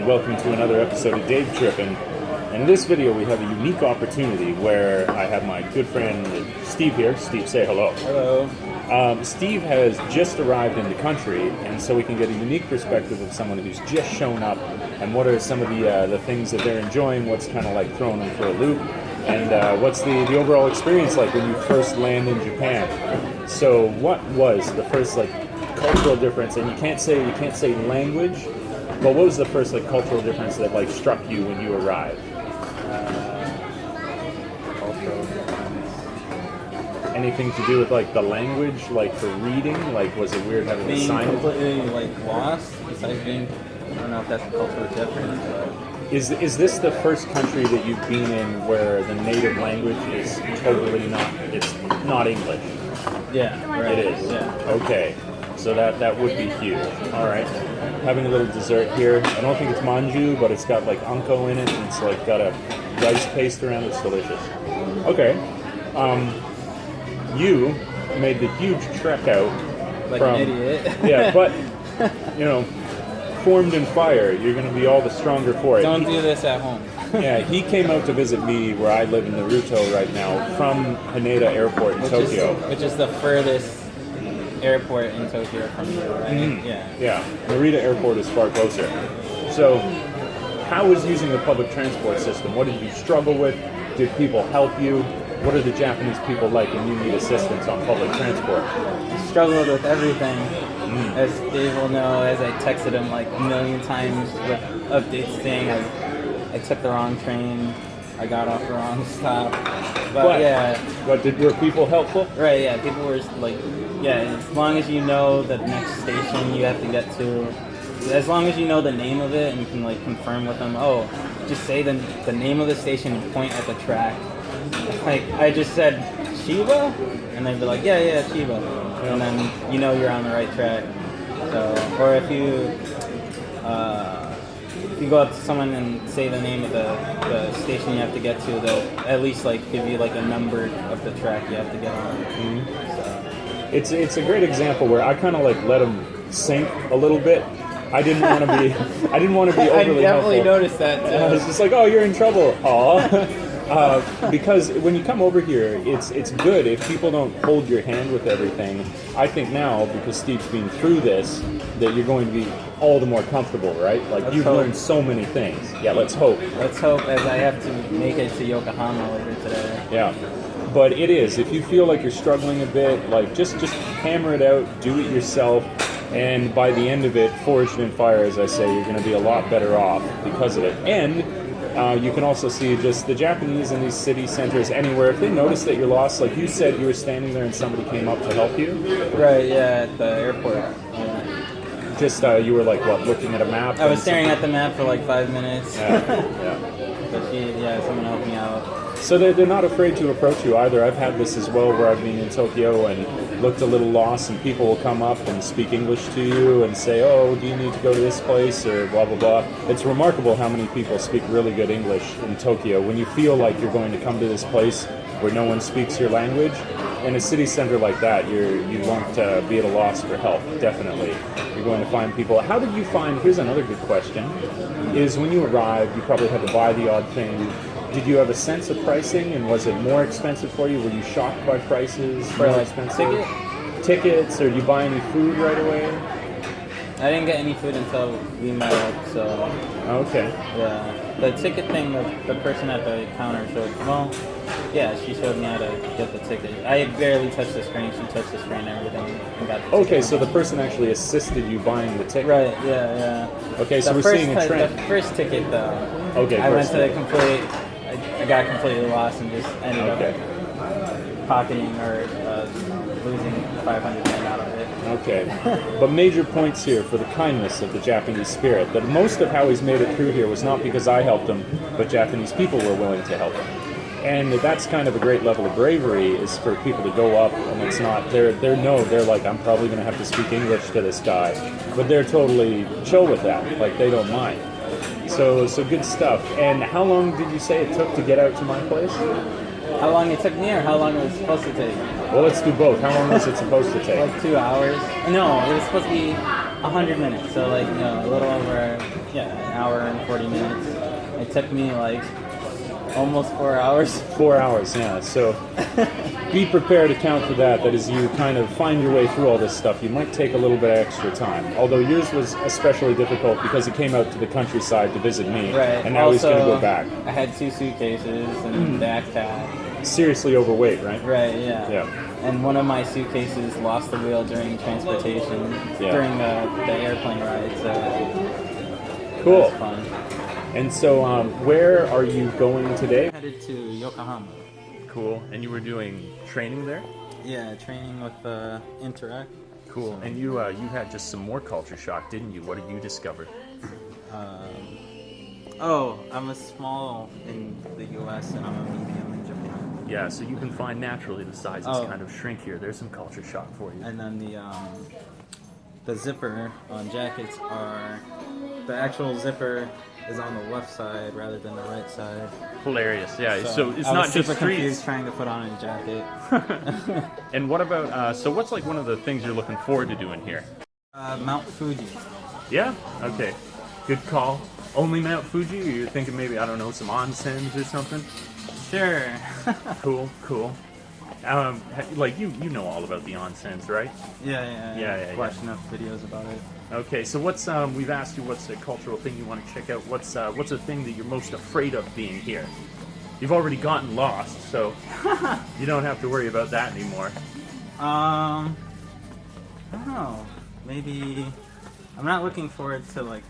and welcome to another episode of Dave Trippin'. In this video, we have a unique opportunity where I have my good friend Steve here. Steve, say hello. Hello. Steve has just arrived in the country, and so we can get a unique perspective of someone who's just shown up, and what are some of the things that they're enjoying, what's kind of like throwing them for a loop, and what's the overall experience like when you first land in Japan. So what was the first like cultural difference? And you can't say language, but what was the first like cultural difference that like struck you when you arrived? Cultural difference. Anything to do with like the language, like for reading? Like was it weird having to Being sign? completely like lost, besides being, I don't know if that's a cultural difference, but Is this the first country that you've been in where the native language is totally it's not English? yeah, right. It is? Yeah. Okay. So that would be huge. All right. Having a little dessert here. I don't think it's manju, but it's got like anko in it, and it's like got a rice paste around it. It's delicious. Okay. You made the huge trek out Like from, an idiot. yeah, but, you know, formed in fire, you're going to be all the stronger for it. Don't do this at home. Yeah, he came out to visit me where I live in Naruto right now from Haneda Airport in Tokyo. Which is the furthest airport in Tokyo from here, right? Mhm. Yeah. Narita Airport is far closer. So, how was using the public transport system? What did you struggle with? Did people help you? What are the Japanese people like when you need assistance on public transport? I struggled with everything. As Dave will know, as I texted him like a million times with updates saying I took the wrong train, I got off the wrong stop. But yeah. But were people helpful? Right, yeah, people were like, yeah, as long as you know the next station you have to get to, as long as you know the name of it and you can like confirm with them, oh, just say the name of the station and point at the track. Like, I just said, Chiba? And they'd be like, yeah, Chiba. And then you know you're on the right track. So, or if you go up to someone and say the name of the station you have to get to, they'll at least like give you like a number of the track you have to get on. So. It's a great example where I kind of like let them sink a little bit. I didn't want to be overly I definitely helpful. noticed that too. I was just like, oh, you're in trouble. Aw. Because when you come over here, it's good if people don't hold your hand with everything. I think now, because Steve's been through this, that you're going to be all the more comfortable, right? Like, Let's you've hope. learned so many things. Yeah, let's hope. Let's hope, as I have to make it to Yokohama later today. Yeah. But it is, if you feel like you're struggling a bit, like, just hammer it out, do it yourself, and by the end of it, forged in fire, as I say, you're going to be a lot better off because of it. And you can also see just the Japanese in these city centers anywhere, if they notice that you're lost, like you said, you were standing there and somebody came up to help you. Right, yeah, at the airport. Yeah. Just, you were like, what, looking at a map? I was staring at the map for like 5 minutes. Yeah. But someone helped me out. So they're not afraid to approach you either. I've had this as well where I've been in Tokyo and looked a little lost, and people will come up and speak English to you and say, oh, do you need to go to this place, or blah, blah, blah. It's remarkable how many people speak really good English in Tokyo. When you feel like you're going to come to this place where no one speaks your language, in a city center like that, you won't be at a loss for help, definitely. You're going to find people. How did you find, here's another good question, is when you arrived, you probably had to buy the odd thing. Did you have a sense of pricing, and was it more expensive for you? Were you shocked by prices? For more like expensive tickets, or did you buy any food right away? I didn't get any food until we met up, so... Okay. Yeah. The ticket thing, the person at the counter showed... Well, yeah, she showed me how to get the ticket. I barely touched the screen. She touched the screen and everything and got the ticket. Okay, so the person actually assisted you buying the ticket. Right, yeah. Okay, so we're seeing a trend. The first ticket, though. Okay, I went first to the ticket. I got completely lost and just ended up pocketing or losing 500 yen out of it. Okay. But major points here for the kindness of the Japanese spirit. That most of how he's made it through here was not because I helped him, but Japanese people were willing to help him. And that's kind of a great level of bravery, is for people to go up, and it's not, they're like, I'm probably going to have to speak English to this guy. But they're totally chill with that. Like, they don't mind. So good stuff. And how long did you say it took to get out to my place? How long it took me, or how long it was supposed to take? Well, let's do both. How long was it supposed to take? Like 2 hours. No, it was supposed to be 100 minutes. So like, a little over, an hour and 40 minutes. It took me like almost 4 hours. 4 hours, yeah. So be prepared to count for that. That as you kind of find your way through all this stuff, you might take a little bit of extra time. Although yours was especially difficult because he came out to the countryside to visit me, right. and now he's going to go back. I had 2 suitcases and a backpack. Seriously overweight, right? Right, yeah. Yeah. And one of my suitcases lost the wheel during transportation, during the airplane ride, so cool. It was fun. And so, where are you going today? Headed to Yokohama. Cool. And you were doing training there? Yeah, training with Interact. Cool. And you had just some more culture shock, didn't you? What did you discover? I'm a small in the U.S. and I'm a medium in Japan. Yeah, so you can find naturally the sizes kind of shrink here. There's some culture shock for you. And then the zipper on jackets the actual zipper is on the left side rather than the right side. Hilarious, yeah. So it's not just super streets. Confused trying to put on a jacket. And what about? So what's like one of the things you're looking forward to doing here? Mount Fuji. Yeah. Okay. Good call. Only Mount Fuji? Or you're thinking maybe some onsens or something? Sure. Cool. Like you know all about the onsens, right? Yeah. Watched enough videos about it. Okay, so what's we've asked you what's a cultural thing you want to check out. What's a thing that you're most afraid of being here? You've already gotten lost, so you don't have to worry about that anymore. I don't know. Maybe I'm not looking forward to like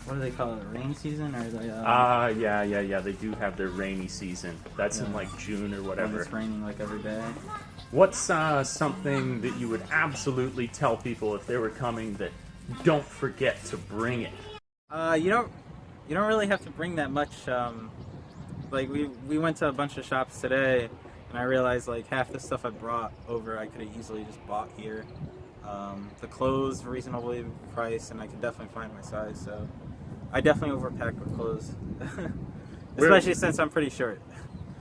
what do they call it? The rain season or the? Yeah. They do have their rainy season. That's in like June or whatever. When it's raining like every day. What's something that you would absolutely tell people if they were coming that don't forget to bring it? You don't really have to bring that much. Like we went to a bunch of shops today, and I realized like half the stuff I brought over I could have easily just bought here. The clothes reasonably priced, and I could definitely find my size. So I definitely overpacked with clothes, especially since I'm pretty short.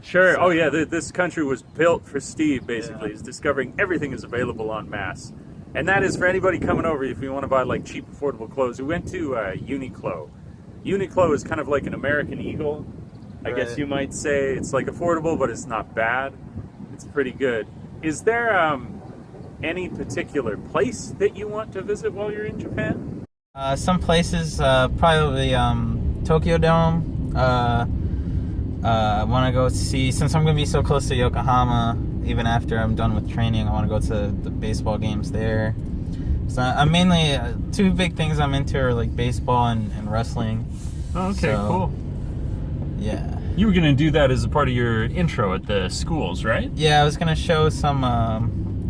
Sure. Oh yeah, this country was built for Steve. Basically, he's discovering everything is available en masse, and that is for anybody coming over. If you want to buy like cheap, affordable clothes, we went to Uniqlo. Uniqlo is kind of like an American Eagle, I guess you might say. It's like affordable, but it's not bad. It's pretty good. Is there any particular place that you want to visit while you're in Japan? Some places, probably Tokyo Dome. I want to go see, since I'm going to be so close to Yokohama, even after I'm done with training, I want to go to the baseball games there. So I'm mainly, 2 big things I'm into are like baseball and wrestling. Oh, okay, so, cool. Yeah. You were going to do that as a part of your intro at the schools, right? Yeah, I was going to show some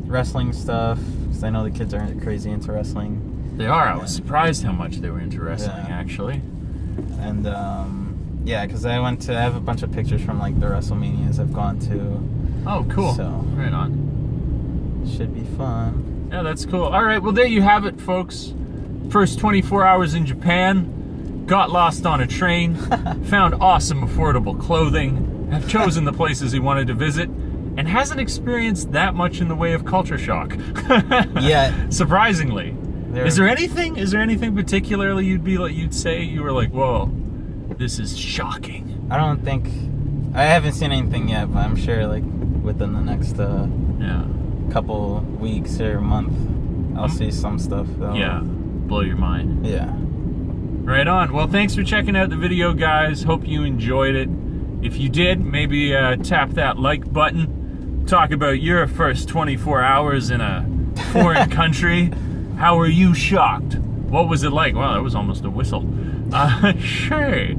wrestling stuff, because I know the kids are crazy into wrestling. They are. I was surprised how much they were into wrestling, actually. And, yeah, because I have a bunch of pictures from like the WrestleManias I've gone to. Oh, cool. So, right on. Should be fun. Yeah, that's cool. All right, well, there you have it, folks. First 24 hours in Japan. Got lost on a train. Found awesome, affordable clothing. Have chosen the places he wanted to visit. And hasn't experienced that much in the way of culture shock. Yeah. Surprisingly. Is there anything particularly you'd say you were like, whoa, this is shocking? I haven't seen anything yet, but I'm sure like within the next couple weeks or month I'll see some stuff that'll, blow your mind. Yeah. Right on. Well, thanks for checking out the video, guys. Hope you enjoyed it. If you did, maybe tap that like button. Talk about your first 24 hours in a foreign country. How were you shocked? What was it like? Wow, that was almost a whistle. Sure.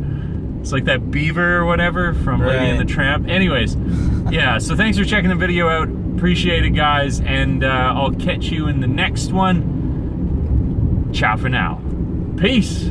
It's like that beaver or whatever from Lady and the Tramp. Anyways, yeah, so thanks for checking the video out. Appreciate it, guys. And I'll catch you in the next one. Ciao for now. Peace.